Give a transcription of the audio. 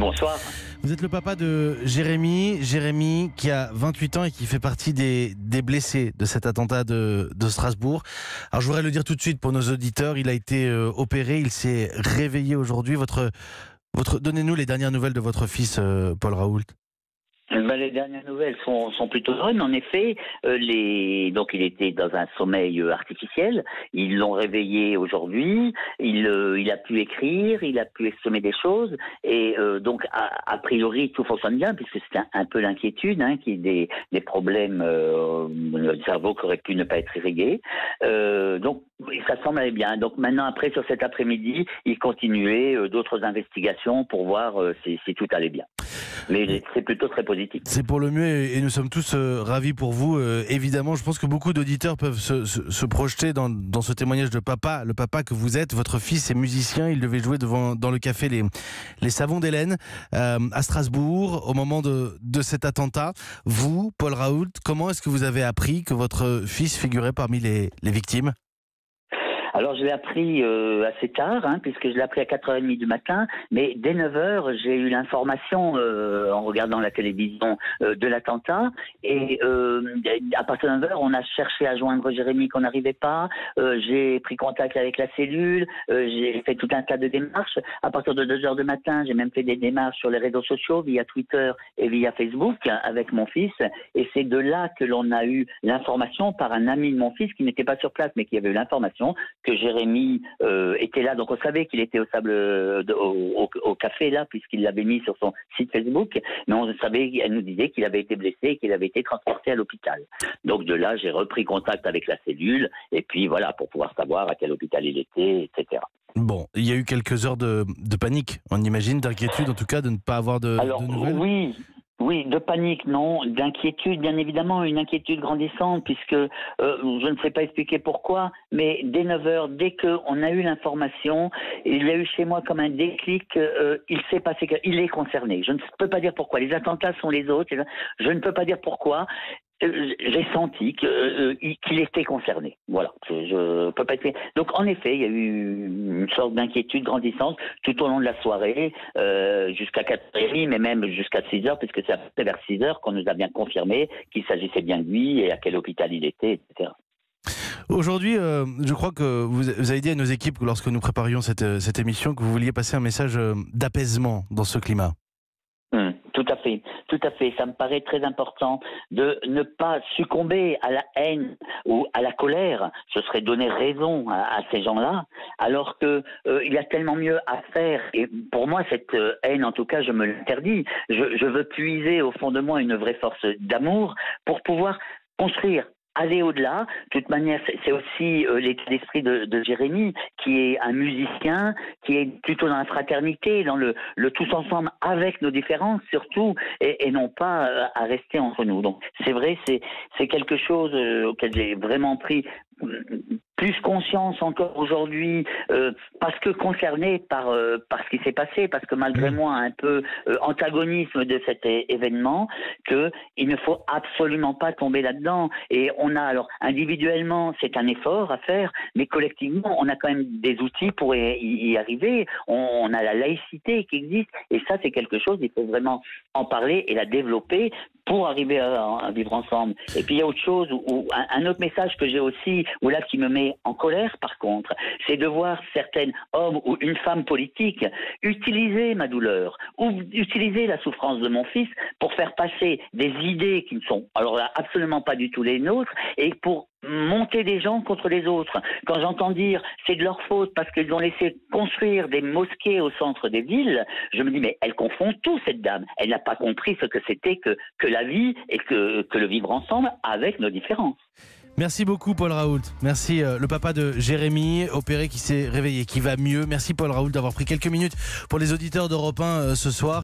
Bonsoir. Vous êtes le papa de Jérémy qui a 28 ans et qui fait partie des blessés de cet attentat de Strasbourg. Alors je voudrais le dire tout de suite pour nos auditeurs, il a été opéré, il s'est réveillé aujourd'hui. Donnez-nous les dernières nouvelles de votre fils, Paul Raoult. Les dernières nouvelles sont plutôt bonnes. En effet, donc il était dans un sommeil artificiel. Ils l'ont réveillé aujourd'hui. Il a pu écrire, il a pu exprimer des choses. Et donc, a priori, tout fonctionne bien, puisque c'est un peu l'inquiétude, qu'il y ait des problèmes le cerveau qui aurait pu ne pas être irrigué. Donc, ça semble aller bien. Donc maintenant, après, sur cet après-midi, il continuait d'autres investigations pour voir si tout allait bien. Mais c'est plutôt très positif. C'est pour le mieux et nous sommes tous ravis pour vous. Évidemment, je pense que beaucoup d'auditeurs peuvent se projeter dans ce témoignage de papa, le papa que vous êtes. Votre fils est musicien, il devait jouer dans le café les Savons d'Hélène à Strasbourg au moment de cet attentat. Vous, Paul Raoult, comment est-ce que vous avez appris que votre fils figurait parmi les victimes ? Alors, je l'ai appris assez tard, puisque je l'ai appris à 4h30 du matin, mais dès 9h, j'ai eu l'information en regardant la télévision de l'attentat, et à partir de 9h, on a cherché à joindre Jérémy qu'on n'arrivait pas, j'ai pris contact avec la cellule, j'ai fait tout un tas de démarches. À partir de 2h du matin, j'ai même fait des démarches sur les réseaux sociaux, via Twitter et via Facebook, avec mon fils, et c'est de là que l'on a eu l'information par un ami de mon fils qui n'était pas sur place, mais qui avait eu l'information que Jérémy était là, donc on savait qu'il était au café là, puisqu'il l'avait mis sur son site Facebook, mais on savait, elle nous disait qu'il avait été blessé et qu'il avait été transporté à l'hôpital. Donc de là, j'ai repris contact avec la cellule, et puis voilà, pour pouvoir savoir à quel hôpital il était, etc. Bon, il y a eu quelques heures de panique, on imagine, d'inquiétude en tout cas, de ne pas avoir de nouvelles. Oui, de panique, non. D'inquiétude, bien évidemment, une inquiétude grandissante, puisque je ne sais pas expliquer pourquoi, mais dès 9h, dès qu'on a eu l'information, il y a eu chez moi comme un déclic, il s'est passé qu'il est concerné. Je ne peux pas dire pourquoi. Les attentats sont les autres, je ne peux pas dire pourquoi. J'ai senti qu'il était concerné. Voilà, je peux pas être. Donc en effet, il y a eu une sorte d'inquiétude grandissante tout au long de la soirée, jusqu'à 4h30, mais même jusqu'à 6h, puisque c'est après vers 6h qu'on nous a bien confirmé qu'il s'agissait bien de lui et à quel hôpital il était, etc. Aujourd'hui, je crois que vous avez dit à nos équipes, lorsque nous préparions cette émission, que vous vouliez passer un message d'apaisement dans ce climat. Tout à fait. Ça me paraît très important de ne pas succomber à la haine ou à la colère. Ce serait donner raison à ces gens-là, alors que il y a tellement mieux à faire. Et pour moi, cette haine, en tout cas, je me l'interdis. Je veux puiser au fond de moi une vraie force d'amour pour pouvoir construire, aller au-delà. De toute manière, c'est aussi l'état d'esprit de Jérémy, qui est un musicien, qui est plutôt dans la fraternité, dans le tous ensemble avec nos différences surtout, et non pas à rester entre nous. Donc c'est vrai, c'est quelque chose auquel j'ai vraiment pris plus conscience encore aujourd'hui, parce que concerné par ce qui s'est passé, parce que malgré moi un peu antagonisme de cet événement, que il ne faut absolument pas tomber là-dedans. Et on a, alors individuellement c'est un effort à faire, mais collectivement on a quand même des outils pour y arriver. On a la laïcité qui existe, et ça c'est quelque chose, il faut vraiment en parler et la développer pour arriver à vivre ensemble. Et puis il y a autre chose, un autre message que j'ai aussi, ou là qui me met en colère par contre, c'est de voir certains hommes ou une femme politique utiliser ma douleur ou utiliser la souffrance de mon fils pour faire passer des idées qui ne sont alors là absolument pas du tout les nôtres, et pour monter des gens contre les autres. Quand j'entends dire c'est de leur faute parce qu'ils ont laissé construire des mosquées au centre des villes, je me dis mais elle confond tout, cette dame. Elle n'a pas compris ce que c'était que la vie et que le vivre ensemble avec nos différences. Merci beaucoup Paul Raoult. Merci le papa de Jérémy, opéré, qui s'est réveillé, qui va mieux. Merci Paul Raoult d'avoir pris quelques minutes pour les auditeurs d'Europe 1 ce soir.